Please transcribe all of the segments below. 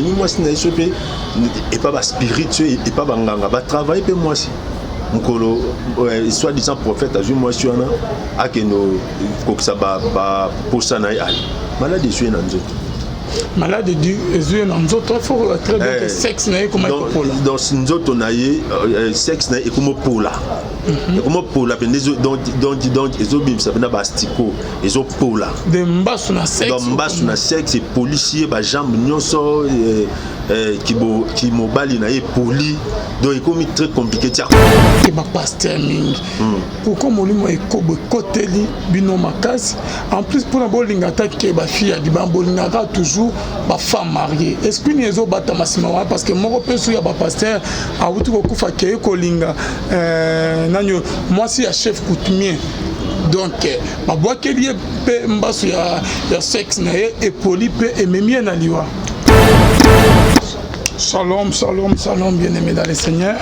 mais moi si naïso pe et pas spirituel et pas banganga va travailler pe moi si mukolo soit disant prophète azu moi si wana akeno kokisa ba posana ali malade suis na nzoto malade du ezue na nzoto faut très bien que sexe na comme pola donc nzoto na ye sexe na comme pola comme pola donc ezobim ça na bastiko ezo pola de mbasu na sexe donc mbasu na sexe policier ba jambe nyonso qui mobali na ye poli donc il comme très compliqué tia ke ba pasteur mingi pourquoi molimo ekobo koteli bino makasi en plus pour la bolinga attaquer ba fille ya diba bolinga toujours ba femme mariée est-ce que niezo bata masima parce que moko peso ya ba pasteur a wutu ko kufa ke kolinga nanyo moi si ya chef coutumier donc ba boakeli pe mbasu ya sexe na et poli pe ememie na liwa. Shalom, shalom, shalom, bien-aimés dans le Seigneur.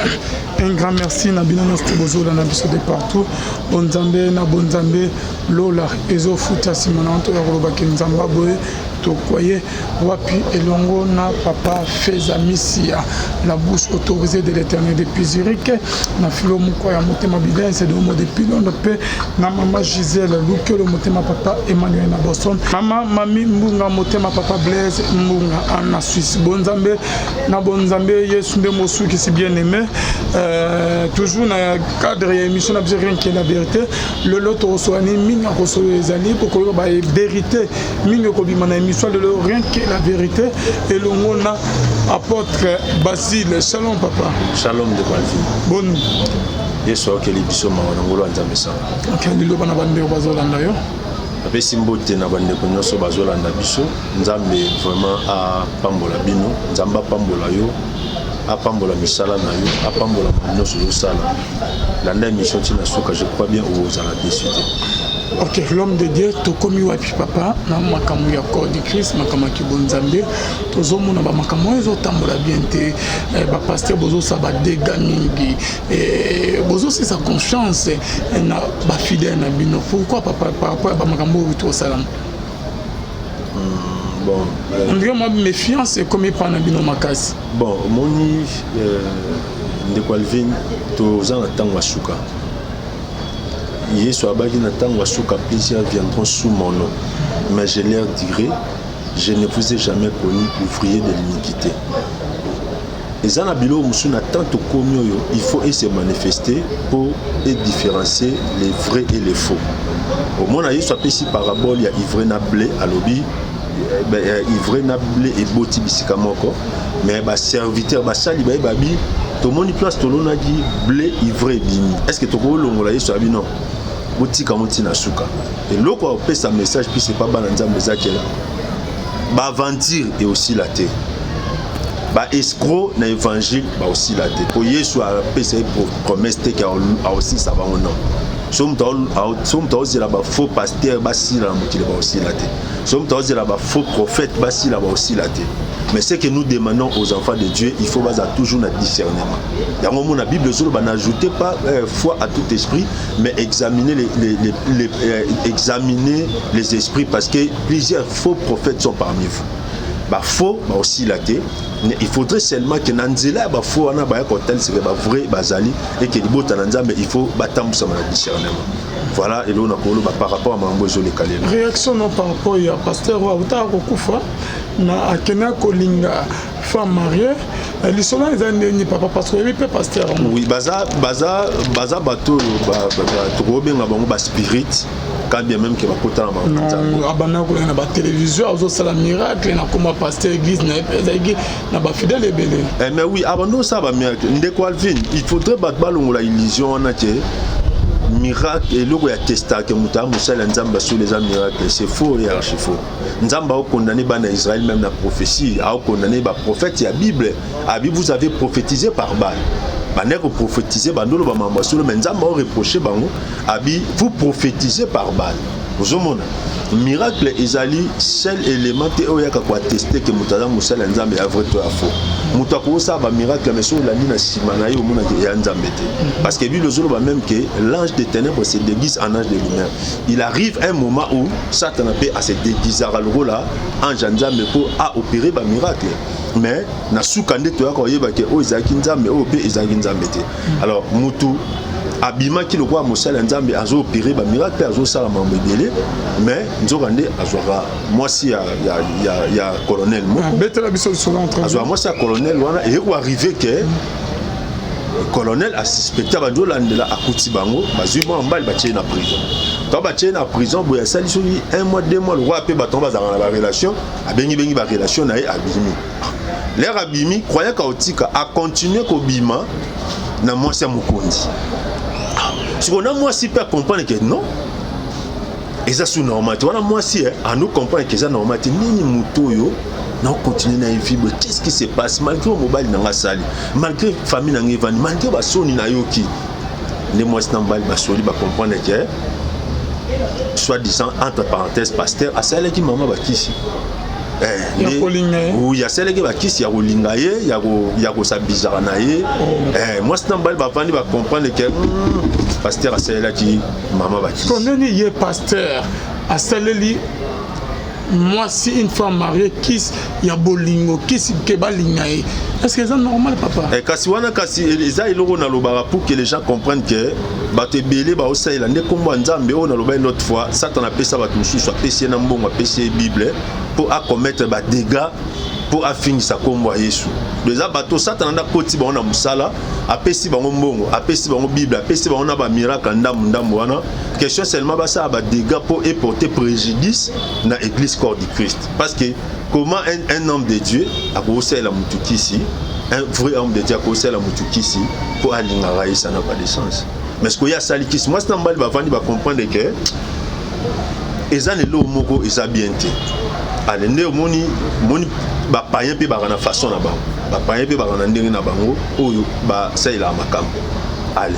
Un grand merci, Nabina Nostobozo, la Nabiso de partout. Bonzambe, na Bonzambe, Lola, Ezo Futa, Simonanto, Yoroba, Kenzambaboe, Tokoye, Wapi, Elongo, na Papa, Feza, Missia, la bouche autorisée de l'éternel depuis Zurich, na Philo Moukoya, Motema Bidin, c'est de Homo de Pilon, de paix, na Maman Gisèle, Luke, le Motema Papa, Emmanuel na Boston, Maman, Mami, Mbunga, Motema Papa, Blaise, Mbunga, en Suisse, Bonzambe, na Bonzambe, Yesunde Mosu, qui s'est bien aimé, toujours dans le cadre de l'émission, n'a rien qui est la vérité, le lot reçoit ni Minga, reçoit les alliés, pour que la vérité, Minga, Kobimana, émission de rien qui est la vérité, et le monde apôtre Basile, shalom papa. Shalom de Balvi. Bonne. Yeso que les bisous m'ont entendu ça. Ok, les lois na bande bazolanda yo. Ape simbote na bande ko nyoso bazolanda biso, nzambe vraiment a pambola bino, nzamba pambola yo, a pambola misala na yo, a pambola nyoso yo sala. Landa mission tina soka je crois bien aux ala décidé. Ok, l'homme de Dieu, Tokomi Wapi Papa, na makamu ya corps de Christ, makamu ki bonzambe, tozomo na ba makamu ezo tambola bien te, ba pasteur bozo sa ba dégâts mingi, bozo c'est sa confiance na ba fidèle na bino. Pourquoi papa par rapport à ba makamu to salam? Bon, on dirait moi méfiance et comme pas na bino makasi. Bon, moni de Calvin to za tangwa suka. Yesu abaki na tango suka plusieurs viendront sous mon nom, mais je leur dirai, je ne vous ai jamais connu ouvrier de l'iniquité. Et Zanabilo Moussuna tant comme il faut se manifester pour différencier les vrais et les faux. Au moins Yesu a ici parabole il y a ivre na blé à l'obi, ivre na blé et boti bisikamoko, mais ba serviteur ba sali ba babi tout le monde place tout le monde a dit blé ivré bimi. Est-ce que tout le monde a dit ça? Non. Botika motina suka. Et l'eau quoi on sa message puis c'est pas bananza mezaki là. Ba aventure et aussi la terre. Ba escroc na évangile ba aussi la terre. Pour Yesu a pèse pour promesse qui a aussi ça va au nom. Somme aussi là ba faux pasteur ba si là mokile ba aussi la terre. Somme aussi là ba faux prophète ba si là ba aussi la terre. Mais ce que nous demandons aux enfants de Dieu, il faut toujours un discernement. Dans le moment la Bible, n'ajoutez pas foi à tout esprit, mais examiner examiner les esprits parce que plusieurs faux prophètes sont parmi vous. Bah faux, bah aussi la terre. Il faudrait seulement que Nanzela bah faux ana bah cocktail c'est bah vrai bazali et que les nanza mais il faut battre ça le discernement. Voilà et là on a parlé par rapport à Mambo Zolé Kalé. Réaction non par rapport à pasteur wa uta kokufa na akena kolinga femme mariée lisona ezande papa parce que il peut pasteur. Oui baza bateau ba trobenga bango ba spirit quand bien même que va kota na non abana ko na ba télévision ozo sala miracle na comme pasteur église na ba fidèle ebele. Mais oui abano ça ba miracle ndeko Alvin il faudrait battre la illusion na que miracle et logo ya testa que muta musala nzamba sur les miracles c'est faux et archi faux. Nzamba a condamné bana Israël même la prophétie a condamné ba prophète ya Bible vous avez prophétisé par Baal. Baneko prophétiser bandolo ba mamba sur le Nzamba a reproché bango abi vous prophétisez par Baal. Vous omona miracle ezali seul élément te oyo yaka ko attester que mutaza musala nzambe ya vrai to ya faux muta ko sa ba miracle mais so landi na sima na yo mona ya nzambe te parce que lui le jour même que l'ange des ténèbres se déguise en ange de lumière. Il arrive un moment où Satan peut à se déguiser à l'eau là ange nzambe pour à opérer ba miracle mais na soukande to ya ko yeba que o izaki nzambe o pe izaki nzambe te. Alors mutu abima ki lokwa mosala nzambe azo opérer ba miracle azo sala mambo belé mais nzokande azwaka mwasi ya colonel moko betela biso solo entre azwa mwasi ya colonel wana et ko arriver que colonel a suspecté banjo landela akuti bango bazui mo mbali batie na prison to batie na prison boya sali soli 1 mois 2 mois le roi pe baton bazanga na ba relation abengi ba relation na ye abimi l'air abimi croyait chaotique a continuer ko bima na mwasi ya mukondi. Si on a moi si peut comprendre que non, et ça c'est normal. Tu vois moi si à nous comprendre que ça normal. Tu n'es ni mutoyo, non continuer à vivre. Qu'est-ce qui se passe malgré le mobile dans la salle, malgré famille dans les vannes, malgré la soni na yoki. Les moi c'est normal, ma soli va comprendre que soit disant entre parenthèses pasteur, à celle qui maman va qui il y a celle qui va qui s'y a rolingaye, il y a ça bizarre naïe. Moi c'est normal, va comprendre que pasteur à celle qui maman va qui. Quand on est pasteur à celle-là, moi si une femme mariée qui y a bolingo qui s'y kebalingaye, est-ce que c'est normal papa? Kasi wana kasi eza iloko na lobara pour que les gens comprennent que bato belé ba osaila nde kombo nzambe o na loba l'autre fois Satan a pesa bato mususu apesi na mbongo apesi Bible pour commettre ba dégâts pour finir sa kombo ya Yesu. Déjà bato Satan anda koti ba na musala apesi bango mbongo apesi bango Bible apesi bango na ba miracle ndambo wana question seulement ba ça ba dégâts pour porter préjudice na église corps du Christ parce que comment un homme de Dieu a commencé la mutukisi un vrai homme de Dieu a commencé la mutukisi pour aller ngaraï ça n'a pas de sens mais ce qu'il y a salikis moi c'est un bal va comprendre que ezan le moko eza bien te allez ne moni ba payen pe ba na façon na bango ba payen pe ba na ndenge na bango oyo ba ça il a makam allez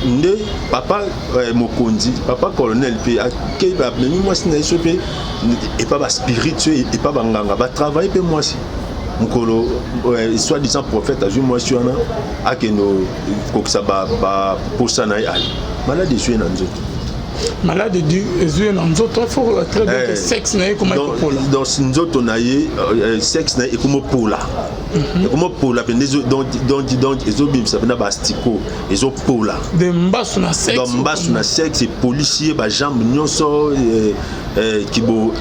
nde papa mokonzi papa colonel pe ke ba meni moi c'est na sope et pas ba spirituel et pas ba nganga ba travailler pe moi si mukolo soit disant prophète a vu moi sur na akeno kokisa ba posa na ali malade de suer na nzoto malade du yeux dans nzoto il faut très bien que sexe na comme pola dans nzoto na ye sexe na comme pola comme pola donc ezo bim ça na bastiko ezo pola de mbasu na sexe dans mbasu na sexe policier ba jambe nyonso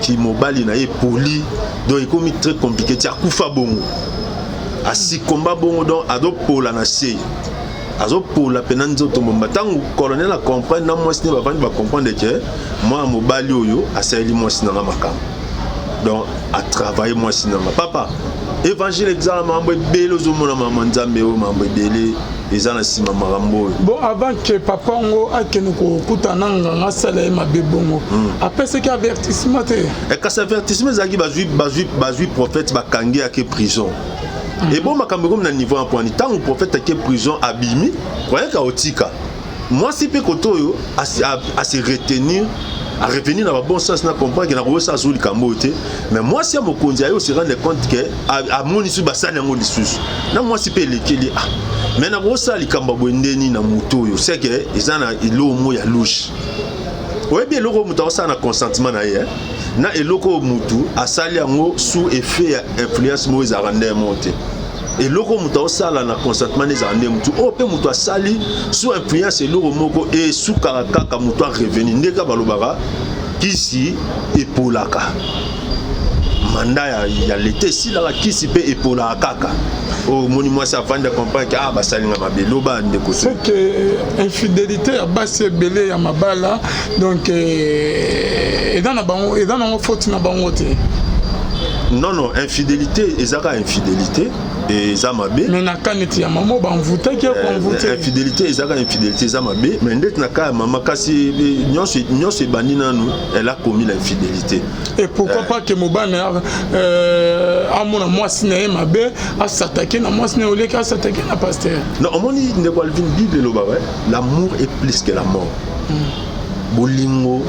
qui mobali na ye poli donc il comme très compliqué ti akufa bongo asi combat bongo donc ado pola na sei azo pour la peine nzoto mbamba tangu colonel a comprendre na moi sine ba vandi ba comprendre que moi mobali oyo asali moi sine na makam donc à travailler moi sine na papa évangile examen mambo belo zo mona mama nzambe o mambo bele ezana sima marambo bon avant que papa ngo akeno ko kutana nganga sala ma bebongo après ce qui avertissement te et quand avertissement zaki bazui prophète ba kangi à prison. Et bon, ma caméra na niveau en point. Tant que prophète qui est prison abîmé, croyez qu'aotika. Moi, si peu koto à se retenir, à revenir dans le bon sens, na comprendre que na ko sa zuli kambote. Mais moi, si mon kondia yo se rendre compte que à mon isu basana ngo lisusu. Na moi si peu lekeli ah. Mais na ko sa likamba bwendeni na muto yo, c'est que ezana ilo mo ya louche. Ouais bien loko muto sa na consentement na ye. Na eloko mutu asali yango sous effet influence mo ezarande monte et loko mutu osala na consentement ezarande mutu o pe mutu asali sous influence eloko moko et sous kaka mutu a revenir ndeka balobaka kisi epolaka manda ya l'été si la kisi pe epolaka kaka au monument ça vendre comprendre que ba salinga mabelo ba ndeko c'est que infidélité à basse belé ya mabala donc et dans la bango et dans la faute na bango te non infidélité ezaka infidélité et zamabe mais na kaneti ya maman ba envoûté qui envoûté infidélité ezaka infidélité zamabe mais ndet na ka maman kasi nyonso bandi nanu elle a commis l'infidélité et pourquoi pas que mobana à mon moi siné mabe à s'attaquer na moi siné olé ka s'attaquer na pasteur non on dit ndeko alvin bible lo ba l'amour est plus que la mort bolingo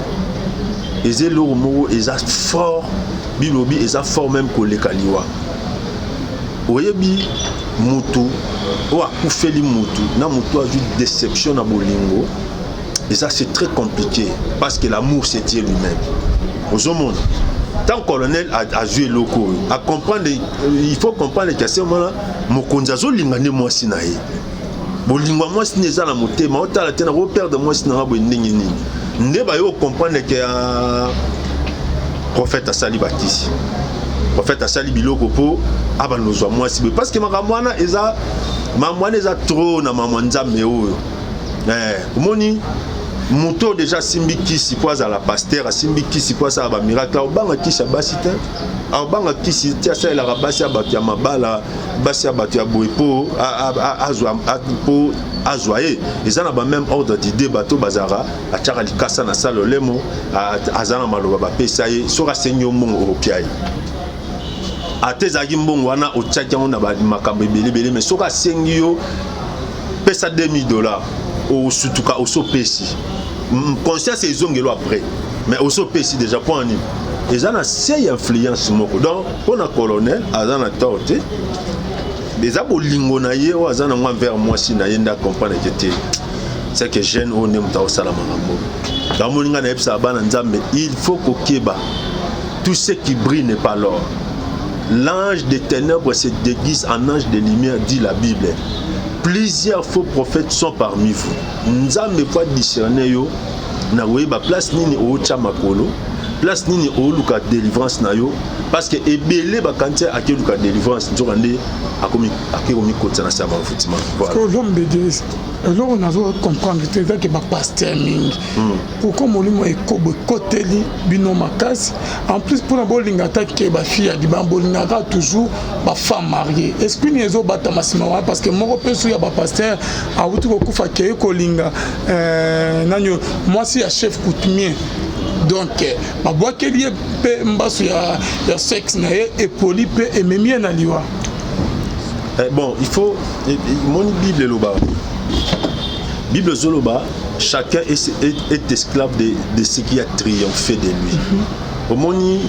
eza eloko moko eza fort bilobi eza fort même koleka liwa oyebi mutu o akufeli mutu na mutu azwi déception na bolingo et ça c'est très compliqué parce que l'amour c'est Dieu lui-même aux hommes tant colonel a joué loko à comprendre il faut comprendre que c'est moi mokonzi azolingane mwasi na ye bolingo mwasi neza na motema otala tena ko perdre mwasi na bo ndenge nini nde ba yo comprendre que prophète asali bakisi prophète asali biloko po abanozwa mwasi parce que makamwana eza mamwana eza trop na mamwanza me oyo omoni moto déjà simbi kisi po azala pasteur simbi kisi po asala ba miracle obanga kisi basi te obanga kisi ti asalelaka basi ya bato ya mabala basi ya bato ya boye po azwa ye eza na bameme ordre d'idée bato bazalaka atiaka likasa na sala olemo aza na maloba bapesa ye soki asengi yo mbongo opia ye ate ezalaki mbongo wana otiaki yango na makambo ebelebele mais soki asengi yo pesa $2000 osutuka osopesi conscience ezongelo après mais osopesi déjà point nini eza na sei influence moko donc mpona colonel aza na tort te eza bolingo na ye oyo aza nango envers mwasi na ye nde acomprendre ke te c'est que jeune oyo nde moto akosala makambo donc moninga nayebisaka bana nzambe il faut kokeba tout ce qui brille n'est pas l'or l'ange des ténèbres se déguise en ange de lumière dit la Bible. Plusieurs faux prophètes sont parmi vous. Nzambe kwa discerner yo na weba place nini o cha makolo, place nini o luka délivrance na yo parce que ebele ba kantia akeluka délivrance nzokande akomi kotsa na sama futima. Voilà. L'homme de Dieu, alors on a comprendre que ba pasteur mingi. Pourquoi molimo ekobo koteli bino makasi en plus pour la bolinga attaquer ba fille di ba bolinga toujours ba femme mariée. Est-ce que niezo bata masima parce que moko peso ya ba pasteur a wuti ko kufa ke kolinga nanyo moi si ya chef coutumier donc ma bois keli pe mbasu ya sexe na et poli pe et memie na liwa. Bon, il faut mon Bible loba. Bible zoloba, chacun est esclave de ce qui a triomphé de lui. Omoni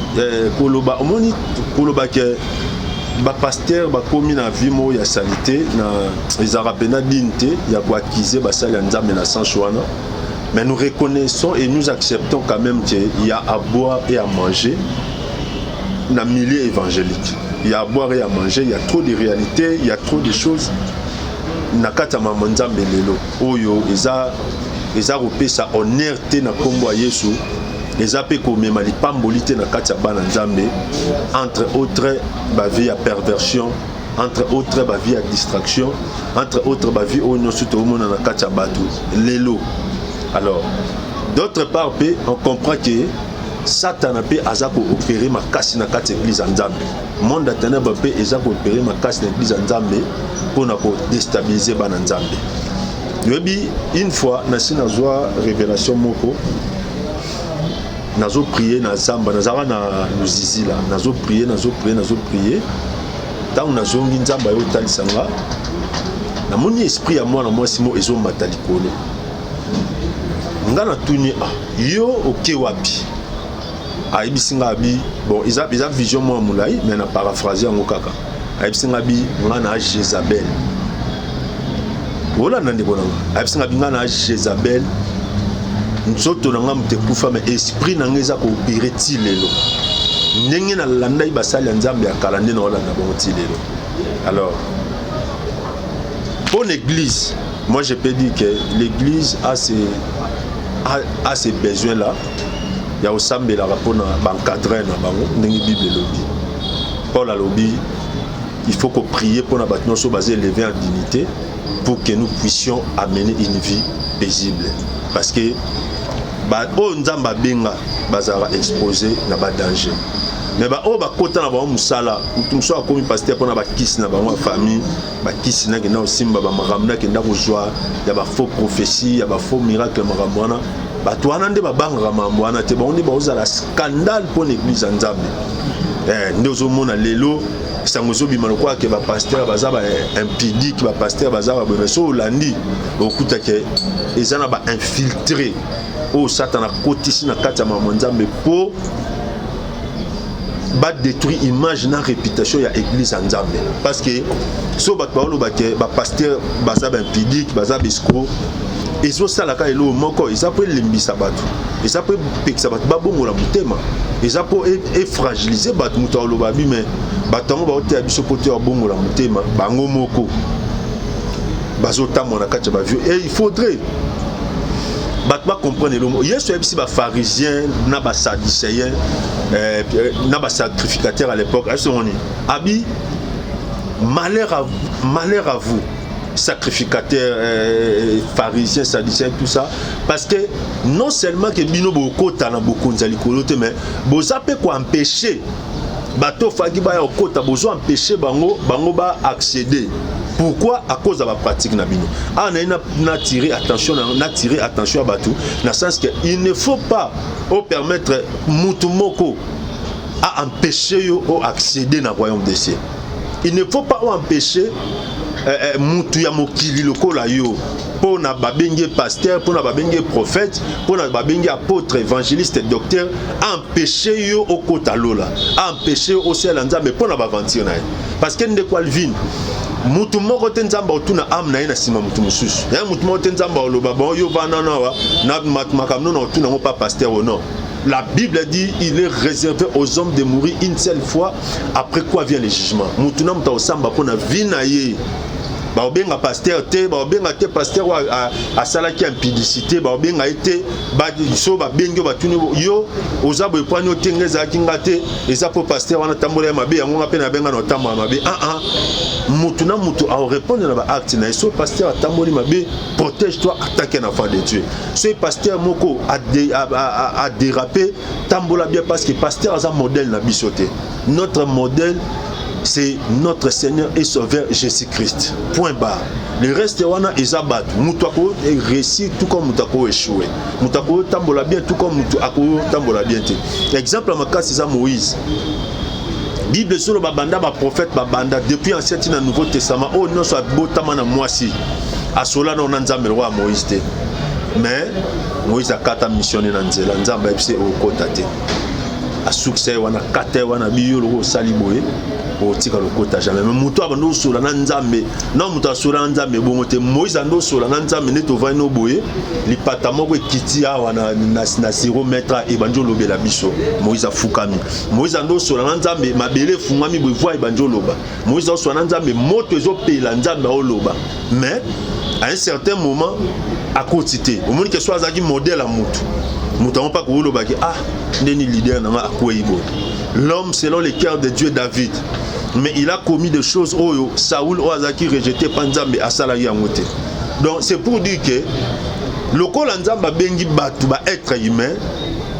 koloba, omoni koloba que ba pasteur ba komi na vimo ya salité na izarapena dinte ya ko acquiser ba sala nzambe na sans choana. Mais nous reconnaissons et nous acceptons quand même qu'il y a à boire et à manger dans le milieu évangélique. Il y a à boire et à manger, il y a trop de réalités, il y a trop de choses. Nakata mamanzambe lelo oyo eza kopesa honneur te na kombo ya Yesu eza pe komema lipamboli te na kati ya bana nzambe entre autres ba vie ya perversion entre autres ba vie ya distraction entre autres ba vie oyo nyonso tomona na kati ya bato lelo. Alors d'autre part on comprend que Satan a aza ko opérer makasi na kati église nzambe. Monde ténèbre pe eza ko opérer makasi na église nzambe pour na ko déstabiliser bana nzambe. Yebi une fois na sina zwa révélation moko nazo prier na zamba nazara na luzizi là nazo prier tant nazo ngi nzamba yo talisanga na moni esprit ya mwana mwasi mo ezo matalikolo ngana tuni yo oke wapi aibisinga bi bon isa vision mo mulai mais na paraphraser yango kaka aibisinga bi ngana Jézabel wala nande bonanga aibisinga bi ngana Jézabel nzoto nanga mutekufa mais esprit nanga eza ko opérer ti lelo ndenge na landa ibasali nzambe akala nde na wala na bon ti lelo. Alors pour l'église, moi je peux dire que l'église a ces besoins là. Il y a aussi un rapport encadré dans la Bible lobby. Paul a lobby, il faut qu'on prie pour nous battre basé élever en dignité pour que nous puissions amener une vie paisible. Parce que on nzamba benga bazara exposé na ba danger. Mais o ba kota na ba musala, mutumso akomi pasteur pour na ba kisi na ba famille, ba kisi na kena osimba ba makamna kenda kozwa ya ba faux prophétie, ya ba faux miracle makamwana. Bato wana nde babanga mambo wana te baondi baozala scandale pour l'église nzambe nde ozomona lelo sango zobima lokwa ke ba pasteur baza ba impudique ba pasteur baza ba beso olandi okuta ke ezana ba infiltré o satana kotisi na kati ya mamanzambe po ba détruire image na réputation ya église en Nzambe parce que so ba parole ba pasteur baza ba impudique baza escroc et so sala ka elo moko ils appellent limbisa batu ils appellent pekisa batu ba bongola mutema ils appellent fragiliser batu mutalo ba bi mais batango ba ote biso pote ya bongola mutema bango moko bazo tamona kati ba vieux et il faudrait batba comprendre le mot yesu ebisi ba pharisien na ba sadducéen na ba sacrificateur à l'époque est-ce on abi malheur à vous sacrificateurs pharisiens sadducéens tout ça parce que non seulement que bino bokota na bokonza likolo te mais bozape ko empêcher bato fagi ba okota bozo empêcher bango ba accéder. Pourquoi? À cause de la pratique nabino. Ah, on a tiré attention à Batou, dans le sens qu'il ne faut pas permettre Moutoumoko à empêcher ou accéder dans le royaume des cieux. Il ne faut pas empêcher Moutou Yamokili lokola yo pour na babenge pasteur, pour na babenge prophète, pour na babenge apôtre, évangéliste, docteur, empêcher yo au kota lola, empêcher au ciel nzambe pour na baventir na. Parce que ndeko alvin mutu moko te nzamba otuna amna ina sima mutu mususu ya mutu moko te nzamba oloba bon yo bana na makamno na otuna mo pas pasteur ou non. La Bible dit il est réservé aux hommes de mourir une seule fois après quoi vient le jugement. Mutu na muta osamba pona vina ye ba obenga pasteur te ba obenga te pasteur a sala ki impudicité ba obenga été ba so ba bengo ba tuni yo ozabo epwani otengeza kingate eza po pasteur wana tambola mabe yango ngape na benga no tambola mabe mutu na mutu a répondre na ba acte na so pasteur atamboli mabe protège-toi attaquer na foi de Dieu. Ce pasteur moko a dérapé tambola bien parce que pasteur a un modèle na bisoté. Notre modèle c'est notre Seigneur et Sauveur Jésus-Christ. Point barre. Le reste wana ezabat. Mutako est réussi tout comme mutako échoué. Mutako tambola bien tout comme mutako tambola bien. Exemple à ma cas c'est Moïse. Bible sur le babanda ba prophète babanda depuis Ancien et Nouveau Testament. Oh non soit botama na moisi. A cela non nzambe roi Moïse te. Mais Moïse a kata missionné na nzela nzamba ebise o kotate. A succès wana kate wana biyo lo saliboye. O tika lo kota jamais mais muto abando sola na nzambe na muto sola nzambe bongo te Moïse ando sola na nzambe neto va no boye li pata moko kiti awa na 0 mètre e banjo lobela biso Moïse afukami Moïse ando sola na nzambe mabele fungami bo voix e banjo loba Moïse ando sola na nzambe moto ezo pela nzambe o loba mais à un certain moment à quotité au monde que soit azaki modèle à mutu mutu on pas ko loba ki ndeni leader na akoyibo l'homme selon le cœur de Dieu David. Mais il a commis des choses où Saoul Oazaki rejeté Panzambe à Salari Amote. Donc c'est pour dire que le col Nzamba bengi batu ba être humain,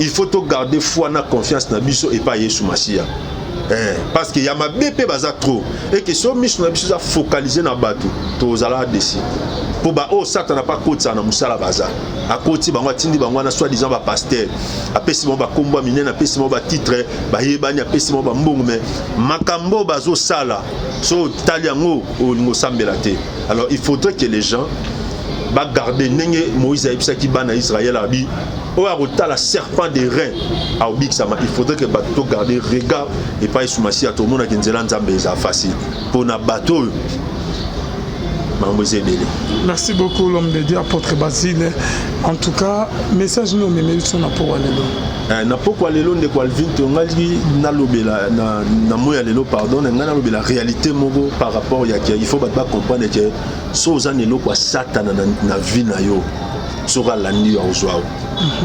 il faut garder foi na confiance na biso et pas Yesu Masia. Parce qu'il y a ma BP baza trop et que so mission na biso a focaliser na batu to zala desi. Pour ba oh Satan n'a pas côté na musala baza. A côté bango tindi bango na soi-disant ba pasteur. Apesi mo ba kombo minene apesi mo ba titre ba yebani apesi mo ba mbongo mais makambo bazo sala. So taliango o ngo sambela te. Alors il faudrait que les gens ba garder nenge Moïse a qui bana Israël abi o a la serpent des reins a obixama il faudrait que bateau garder regard et pas soumasi à tout le monde qui nzela nzambe ça facile pour na bateau. Merci beaucoup l'homme de Dieu apôtre Basile. En tout cas message nous mais sur na pour aller na pourquoi lelo de quoi vin to ngali na lobela na moya lelo pardon na ngana lobela réalité moko par rapport il faut pas comprendre que so za lelo kwa satana na vie na yo sora landi ya ozwa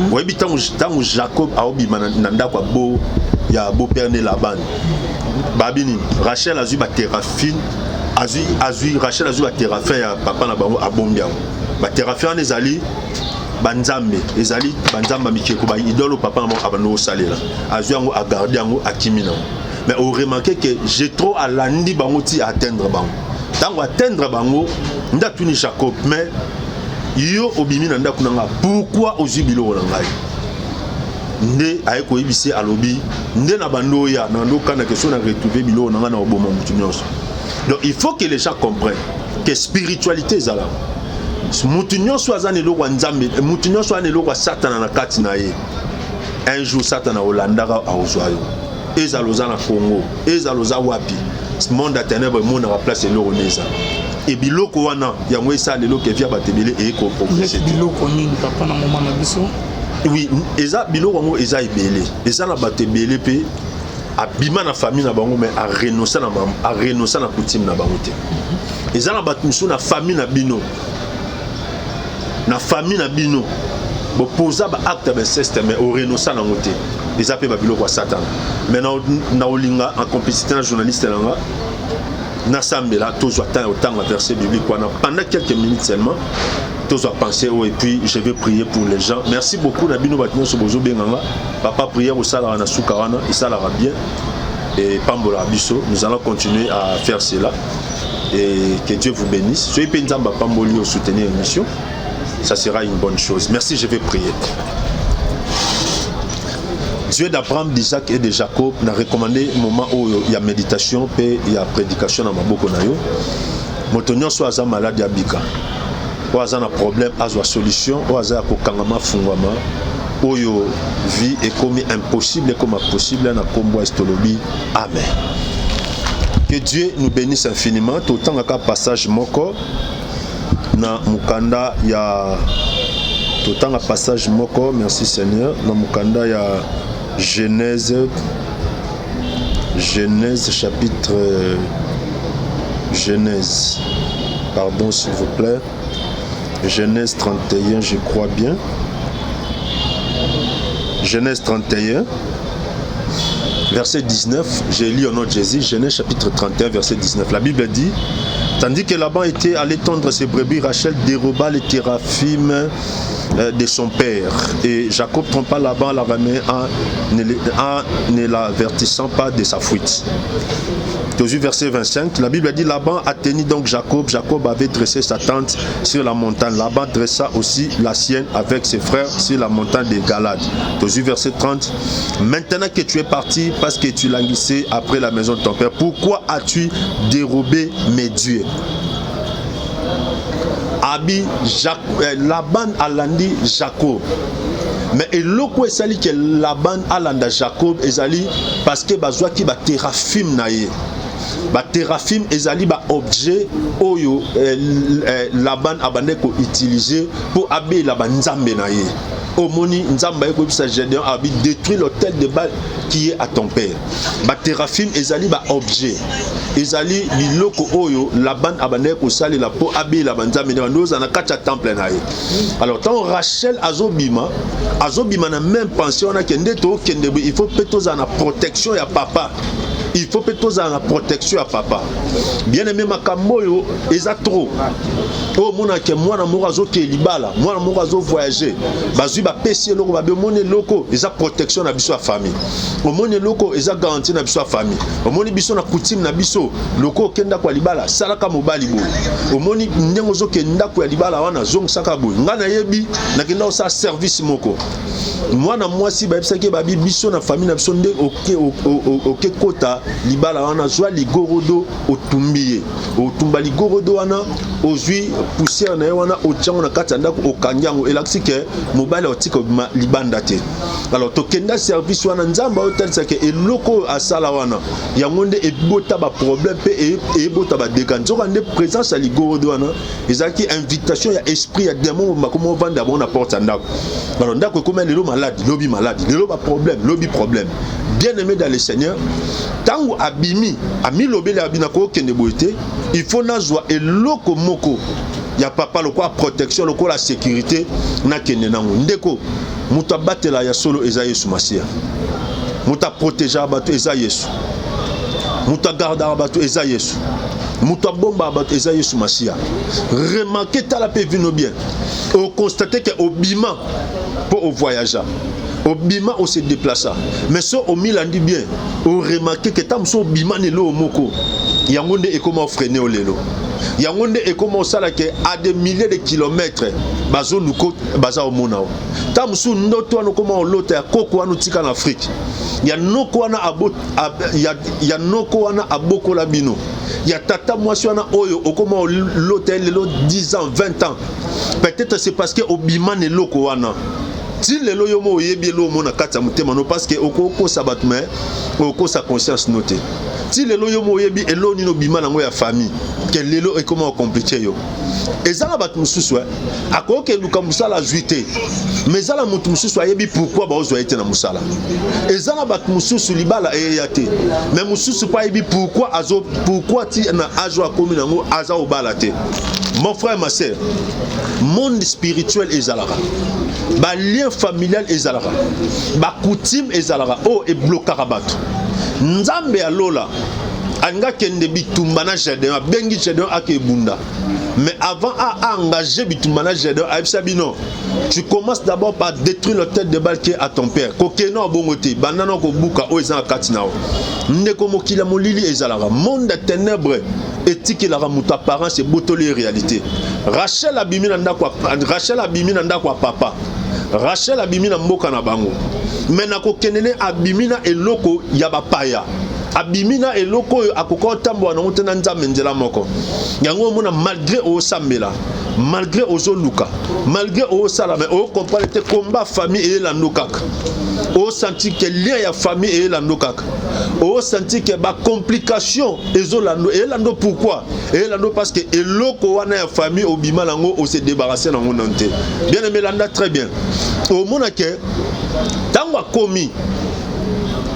oui bitango Jacob a obima na ndako bo ya beau père né Laban babini Rachel a eu ba Téraphine azui Rachel azui ba Téraphine ya papa na bango abombia ba Téraphine ezali banzambe ezali banzamba mikeko ba idolo papa na abano salela azui yango a garder yango akimina mais on remarqué que j'ai trop à landi bango ti atteindre bango tango atteindre bango ndatuni Jacob mais yo obimi na ndako nanga pourquoi ozibilo na ngai nde ayeko yibise alobi nde na bando ya na ndoka na question na retrouver bilo nanga na oboma mutu nyonso. Donc il faut que les gens comprennent que spiritualité est là. mutunyo so azane lo kwa nzambe mutunyo so anelo kwa satana na kati na ye un jour satana olandaka aozwayo ezaloza na Congo ezaloza wapi monde à ténèbres monde à place eloko neza et biloko wana yango esa lelo ke via batebele e ko progresser biloko nini papa na moment na biso oui eza biloko ngo eza ebele eza na batebele pe abima na famille na bango mais a renoncer na coutume na bango te eza na batu misu na famille na bino bo posa ba acte ba système mais au renoncer na ngote eza pe ba biloko satan mais na olinga en complicité na journaliste langa na sambela toujours autant la verset biblique pendant quelques minutes seulement tous à penser et puis je vais prier pour les gens. Merci beaucoup Nabino Batino Sobozo Benganga. Papa prière au Salara na Soukarana et ça l'ira bien. Et Pambola Abisso, nous allons continuer à faire cela. Et que Dieu vous bénisse. Soyez Penzamba Pamboli au soutenir l'émission. Ça sera une bonne chose. Merci, je vais prier. Dieu d'Abraham, d'Isaac et de Jacob n'a recommandé un moment où il y a méditation et il y a prédication dans ma boko nayo. Motonyo soit à malade abika. Oaza na problème, azo solution, oaza ko kangama fungwama. Oyo vie est comme impossible comme possible na kombo estolobi. Amen. Que Dieu nous bénisse infiniment. Autant qu'à passage moko na mukanda ya autant qu'à passage moko, merci Seigneur. Na mukanda ya Genèse chapitre Genèse. Pardon s'il vous plaît. Genèse 31, je crois bien. Genèse 31, verset 19. J'ai lu au nom de Jésus, Genèse chapitre 31, verset 19. La Bible dit, tandis que Laban était allé tondre ses brebis, Rachel déroba les théraphim de son père. Et Jacob trompa Laban la ramène en ne l'avertissant pas de sa fuite. Verset 25, la Bible dit, Laban atteignit donc Jacob. Jacob avait dressé sa tente sur la montagne. Laban dressa aussi la sienne avec ses frères sur la montagne de Galade. Verset 30, maintenant que tu es parti parce que tu languissais après la maison de ton père, pourquoi as-tu dérobé mes dieux? Laban alandi Jacob. Mais eloko esali que Laban alanda Jacob ezali parce que bazwa ki ba teraphim na ye. Ba teraphim ezali ba objet oyo Laban abande ko utiliser pour abe la banzambe na ye. Omoni nzamba yeko bisa Gédéon a détruit l'autel de Baal qui est à ton père. Ba teraphim ezali ba objet. Ezali biloko oyo Laban abande ko sali la po abe la banzambe na ndoza na kacha temple na ye. Alors tant Rachel azobima na même pension na kende to kende il faut plutôt na protection ya papa. Il faut plutôt la protection à papa. Bien aimé makamboyo eza trop. Oh mona ke mwana morazo ke libala, mwana morazo voyager. Bazui ba pesi loko ba mone loko eza protection na biso a famille. O mone loko eza garantie na biso a famille. O moni biso na coutume na biso loko kenda kwa libala salaka mobali bo. O moni ndengo zo ke ndako ya libala wana zong saka bo. Ngana yebi na kenda o sa service moko. Mwana mwasi ba ebisa ke ba biso na famille na biso nde oke kota libala wana zwa ligorodo otumbiye otumba ligorodo wana ozwi poussière na wana ochango na kati ndako okanyango elaksi ke mobile otika libanda te. Alors to kenda service wana nzamba otalisa ke eloko asala wana yango nde ebota ba problème pe ebota ba déganzo nde présence ya ligorodo wana ezaki invitation ya esprit ya démon makomo vanda bona porte ndako. Alors ndako comme lelo malade lobi malade lelo ba problème lobi problème. Bien aimé dans le Seigneur, tango abimi ami lobele abina ko kende boité, il faut nazwa eloko moko ya papa loko protection loko la sécurité na kende nango ndeko muta batela ya solo eza Yesu Masia. Muta protéger bato eza Yesu. Muta garder bato eza Yesu. Muta bomba bato eza Yesu Masia. Remarquez ta la pe vino bien. On constate que obima pour au voyageur. Au bima on se déplaça. Mais ça au milandi bien. On remarque que tam so bima ne lo moko. Yangonde et comment freiner au lelo. Yangonde et comment ça là que à des milliers de kilomètres bazo luko baza au monao. Tam so ndoto no comment l'autre ya koko anu tika en Afrique. Ya noko wana abot ya noko wana aboko la bino. ya tata mwasi wana oyo okoma l'hôtel lelo 10 ans 20 ans peut-être c'est parce que obima ne loko wana ti lelo yo mo yebi lo mo na kati ya motema no parce que okoko sabat mais okoko sa conscience noté ti lelo yo mo yebi elo ni no bima nango ya famille que lelo e comment compliqué yo ezala bat mususu akoke luka musala juité mais zala mutu mususu yebi pourquoi ba ozo été na musala ezala bat mususu libala e yate mais mususu pa yebi pourquoi ti na ajo akomi nango aza obalate. Mon frère ma sœur, monde spirituel ezalara ba lien familial ezalara ba coutume ezalara o e blokara bato nzambe alola anga kende bitumba na jardin bengi jardin ake bunda mais avant à engager bitumba na jardin abisabino tu commences d'abord par détruire le tête de balle qui est à ton père kokeno bongote banana ko buka o ezana katinao ndeko mokila molili ezalara monde de ténèbres éthique la ramuta apparence et botoli réalité. Rachel abimina ndakwa papa. Rachel abimina mboka na bango. Mais nako kenene abimina eloko ya bapaya. Abimina eloko akoko tambo na mutena nzambe nzela moko. Yango mona malgré o sambela, malgré ozo luka, malgré o sala mais o comprendre te combat famille et la nokaka. O senti que lien ya famille et la nokaka. O senti que ba complication ezo lando et lando pourquoi? Et lando parce que eloko wana ya famille obima lango o se débarrasser nango nante. Bien aimé landa très bien. Au mona que tango komi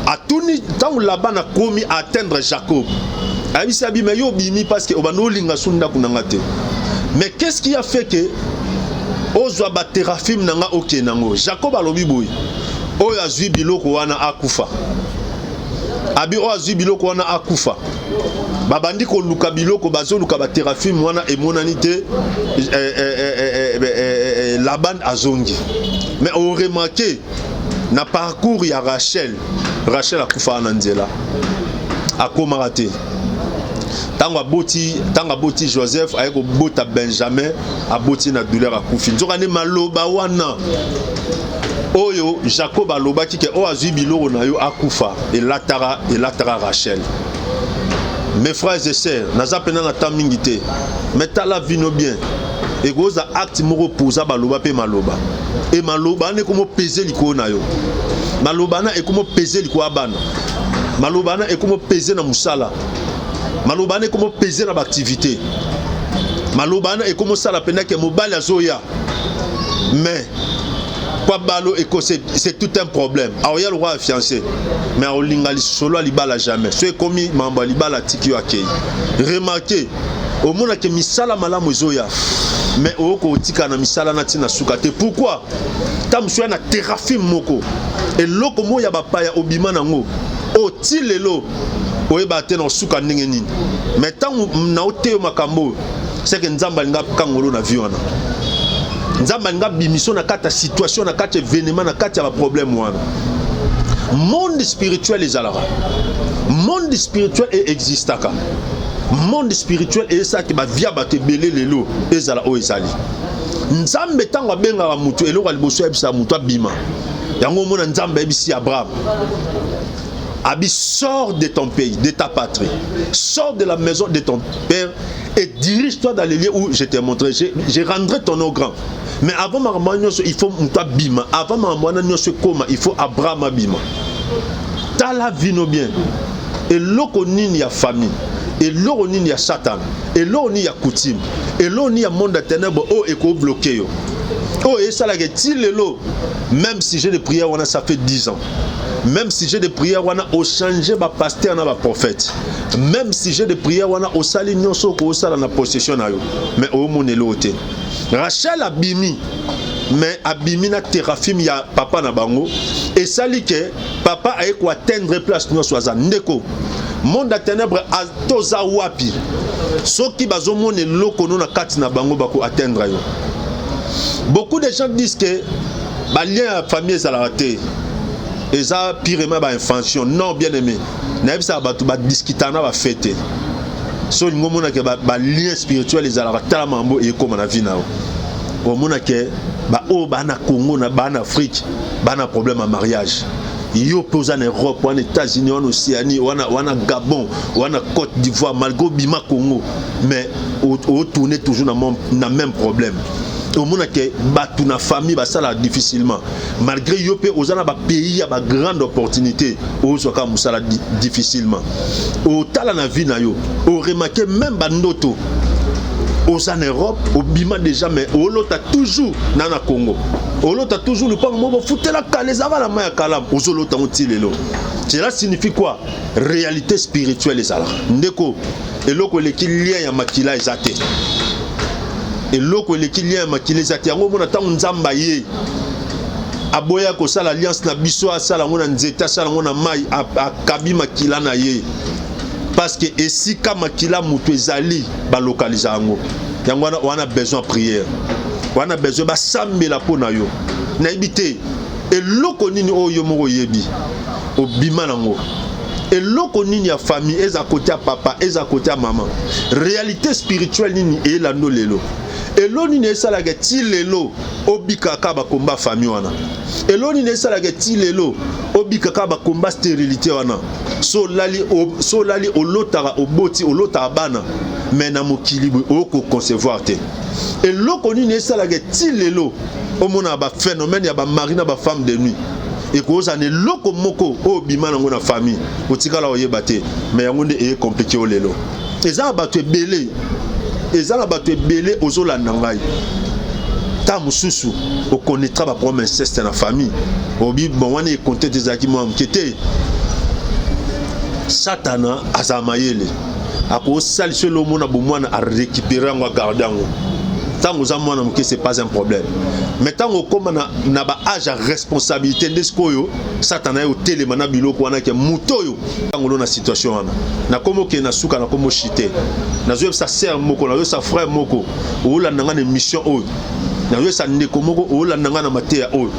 a tuni tango Laban a commis à atteindre Jacob. Abisabi mais yo bimi parce que obano linga sunda kunangate. Mais qu'est-ce qui a fait que ozwa ba terafim nanga okenango? Jacob alobi boy. Oyo azwi biloko wana akufa. Abi o azwi biloko wana akufa. Babandi ko luka biloko bazo luka ba terafim wana emonanite Laban azongi. Mais on remarqué na parcours ya Rachel akufa na nzela. Akoma te. Tanga boti Joseph ayeko bota Benjamin aboti na douleur akufi. Nzoka ne maloba wana. Oyo Jacob alobaki ke o azwi biloko na yo akufa et latara Rachel. Mes frères et sœurs, naza pena na tamingité. Metala vino bien. Et goza acte moko posa baloba pe maloba. Et maloba ne komo peser liko na yo. Maloba na e komo peser liko abana. Maloba na e komo peser na musala. Maloba na e komo peser na ba activité. Maloba na e komo sala pena ke mobali azoya. Mais quoi balo c'est tout un problème. Alors il y a le roi fiancé. Mais on lingali solo libala jamais. C'est comme mamba libala tiki akei. Remarquez au monde que misala malamu zoya. Mais oko tika na misala na tina sukate. Pourquoi? Tam soya na terafim moko. Et loko mo ya bapaya obima nango. O tilelo oyeba te na suka ndenge nini. Mais tant na ote makambo c'est que nzamba linga kangolo na vie wana. Nzamba nga bimiso na kata situation na kata événement na kata ya problème wana. Monde spirituel ezalaka. Monde spirituel existaka. Monde spirituel et ça qui ba via ba te belé lelo ezala o ezali. Nzambe tanga benga ba mutu eloko liboso ebisa mutu abima. Yango mona nzambe ebisi Abraham. Abi, sors de ton pays, de ta patrie. Sors de la maison de ton père et dirige-toi dans les lieux où je t'ai montré. Je rendrai ton nom grand. Mais avant ma maman, il faut bima. Avant ma maman, il faut Abraham bima. T'as la vie no bien. Et l'oko n'y a famille. Et l'oko n'y a Satan. Et l'oko n'y a coutume. Et l'oko n'y a monde de ténèbres. Oh, et qu'on bloqué. Oh, et ça, même si j'ai des prières, ça fait 10 ans. Même si j'ai des prières, on a changé ma pasteur, on a prophète. Même si j'ai des prières, on a sali nyonso ko sala na possession na yo. Mais au monelo te. Rachel abimi. Mais abimi na terafim ya papa na bango. Et sali ke papa a ko atteindre place nyonso za ndeko. Monde à ténèbres a toza wapi. Soki bazo monelo kono na kati na bango bako atteindre yo. Beaucoup de gens disent que ba lien famille ça la raté. Et ça pirement ba infantion non bien aimé na bisa ba to ba discutana ba fête so ngomona ke ba lien spirituel les ala tala mambo e comme na vie na o mona ke ba o ba na Congo na ba na Afrique ba na problème à mariage yo pose en Europe, en États-Unis, en Océanie, en Gabon, en Côte d'Ivoire, malgré Bima Congo, mais on tourne toujours dans le même problème. Au monde que battu na famille ça là difficilement malgré yo pe ozana ba pays a ba grande opportunité ozoka musala difficilement au tala na vie na yo o remarquer même bandoto aux en Europe au bima déjà mais au lota toujours na Congo au lota toujours le pas mo fouter la calés avant la main kalam aux lota ontilelo cela signifie quoi réalité spirituelle ça là ndeko eloko leki lien ya makila ezate et loko le kilien makile zati yango mona tango nzamba ye aboya ko sala alliance na biso asala ngona nzeta sala ngona mai akabi makila na ye parce que esika makila mutu ezali ba localiser yango wana besoin prière wana besoin ba sambela pona yo na ibité et loko nini oyo moko yebi obima nango et loko nini ya famille eza côté à papa eza côté à maman réalité spirituelle nini e la no lelo et l'oni ne sala que ti lelo obika ka ba combat famille wana et l'oni ne sala que ti lelo obika ka ba combat stérilité wana so lali o lotara oboti o lotara bana mais na mokilibu o ko concevoir te et loko ni ne sala que ti lelo o mona ba phénomène ya ba mari na ba femme de nuit et cause ane loko moko o bima na ngona famille o tikala o yebate mais yango nde e compliqué o lelo eza ba to belé ezala bato ebele ozolanda ngai ta mususu okonnaîtra ba problème inceste na famille obi bon wana e compter des acquis moi mkete satana azamayele ako saliso lo mona bo mwana a récupérer ngo gardango tango za mwana mke c'est pas un problème mais tango koma na ba âge à responsabilité ndeskoyo satana yo telema na biloko wana ke mutoyo tango lo na situation wana na komo ke na suka na komo chité na zo sa sœur moko na zo sa frère moko o la nanga na mission oyo na zo sa ndeko moko o la nanga na mateya oyo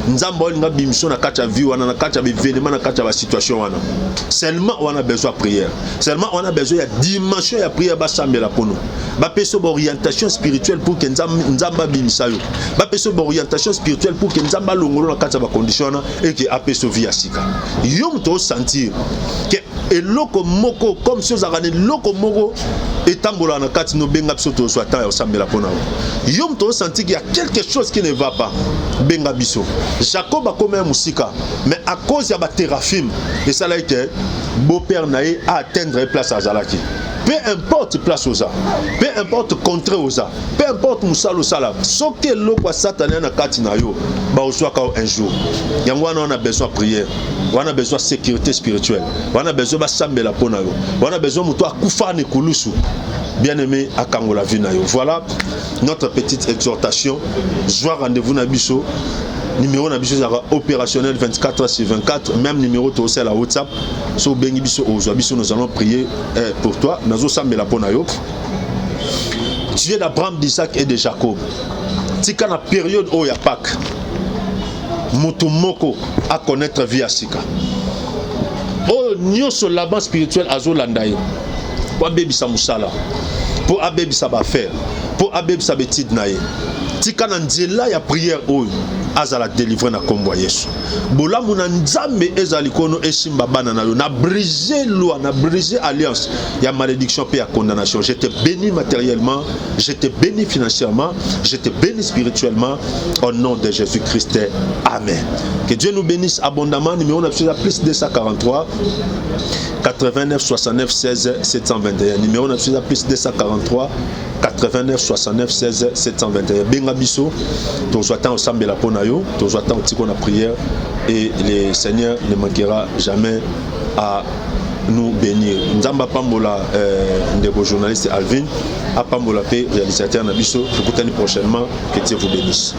nzamba olinga bimission na kacha vie wana na kacha événement na kacha ba situation wana seulement on a besoin de prière seulement on a besoin de dimension ya prière ba sambela pono ba peso orientation spirituelle pour que nzamba bimisa yo ba peso orientation spirituelle pour que nzamba longolo na kacha ba condition et que apeso vie asika yo mto sentir que eloko moko comme si ozakane loko moko etambola na kati no benga biso to soit ta osambela pona yo mto sentir qu'il y a quelque chose qui ne va pas benga biso Jacob a commis un musika mais à cause de la téraphim et ça là que beau-père naïe a atteindre place à Zalaki peu importe place aux peu importe contre aux peu importe musalo sala ce que l'eau satané na kati na yo ba oswaka un jour yango on a besoin de prière on a besoin de sécurité spirituelle on a besoin de sambela pona yo on a besoin muto akufa ne kulusu bien-aimé à Kangola Vinayo. Voilà notre petite exhortation. Joie rendez-vous na biso. Numéro na biso opérationnel 24/24, même numéro to c'est la WhatsApp. So bengi biso ozo biso nous allons prier pour toi. Nazo sambela pona yo. Tu es d'Abraham, d'Isaac et de Jacob. Tika na période où ya Pâques. Mutu moko à connaître via sika. Oh nyoso laban spirituel azo landaye. Pour abebisa musala, pour abebisa bafaire, pour abebisa betide naye. Tika na nzela ya prière oyo azala délivrer na kombo Yesu. Bola muna nzambe ezali kono esimba bana na yo na briser loi, na briser alliance. Ya malédiction et ya condamnation. Je te bénis matériellement, je te bénis financièrement, je te bénis spirituellement au nom de Jésus-Christ. Amen. Que Dieu nous bénisse abondamment. Numéro national plus 243 89 69 16 721. Numéro national plus 243 89 69 16 721. Benga biso, ton soit en ensemble la ponayo, ton soit en tiko na prière et le Seigneur ne manquera jamais à nous bénir. Nzamba pambola ndebo journaliste Alvin, a pambola pe réalisateur na biso, pour prochainement que Dieu vous bénisse.